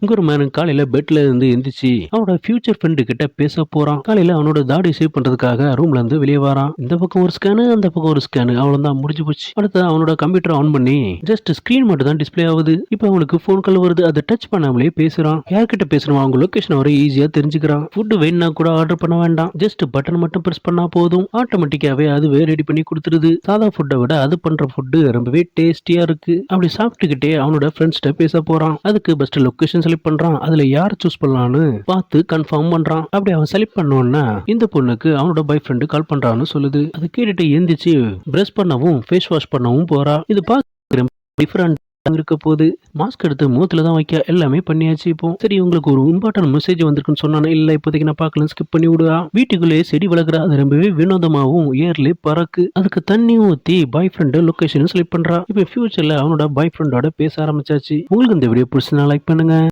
இங்க ஒரு மேன் காலையில பெட்ல இருந்து எந்திரிச்சு அவனோட ஃபியூச்சர் ஃப்ரெண்டு கிட்ட பேச போறான். காலையில அவனோட தாடி சேவ் பண்றதுக்காக ரூம்ல இருந்து வெளியே வரான். இந்த பக்கம் ஒரு ஸ்கேனு, அந்த பக்கம் ஒரு ஸ்கேனு. அவ்வளவுதான், முடிஞ்சு போச்சு. அடுத்து அவனோட கம்ப்யூட்டர் ஆன் பண்ணி ஜஸ்ட் ஸ்கிரீன் மட்டும் தான் டிஸ்ப்ளே ஆகுது. இப்போ அவனுக்கு போன் கால் வருது. அதை டச் பண்ணாமலே பேசுறான். யார்கிட்ட பேசுறோம் அவங்க லொகேஷன் வர ஈஸியா தெரிஞ்சுக்கிறான். ஃபுட் வேணும்னா கூட ஆர்டர் பண்ண வேண்டாம், ஜஸ்ட் பட்டன் மட்டும் பிரஸ் பண்ணா போதும். ஆட்டோமேட்டிக்காவே அதுவே ரெடி பண்ணி கொடுத்துருது. சாதா ஃபுட்டை விட அது பண்ற ஃபுட் ரொம்பவே டேஸ்டியா இருக்கு. அப்படி சாப்பிட்டுக்கிட்டே அவனோட ஃப்ரெண்ட்ஸ்ட பேச போறான். அதுக்கு பெஸ்ட் லொகேஷன் செலக்ட் பண்றான். அதுல யார் சூஸ் பண்ணலான்னு பார்த்து கன்ஃபார்ம் பண்றான். அப்படி அவன் செலக்ட் பண்ணோன்னா இந்த பொண்ணுக்கு அவனோட பாய் ஃப்ரெண்டு கால் பண்றான்னு சொல்லுது. அதை கேட்டுட்டு எந்திரிச்சு பிரஷ் பண்ணவும் ஃபேஸ் வாஷ் பண்ணவும் போறா. இது பார்க்க டிஃபரெண்ட் இருக்க போது. மாஸ்க் எடுத்து மூத்துல தான் வைக்க எல்லாமே பண்ணியாச்சு. இப்போ சரி, உங்களுக்கு ஒரு இம்பார்ட்டன்ட் மெசேஜ் வந்திருக்குன்னு சொன்னானே. இல்ல இப்போதைக்கு நான் பார்க்கல, ஸ்கிப் பண்ணி விடுவா. வீட்டுக்குள்ளேயே செடி வளர்க்குறா. அது ரொம்பவே வினோதமாவும் ஏர்ல பறக்கு. அதுக்கு தண்ணி ஊத்தி பாய் ஃப்ரெண்டு லொகேஷன் செலக்ட் பண்றா. இப்போ ஃபியூச்சர்ல அவனோட பாய் ஃப்ரெண்டோட பேச ஆரம்பிச்சாச்சு. உங்களுக்கு இந்த வீடியோ பிடிச்சா லைக் பண்ணுங்க.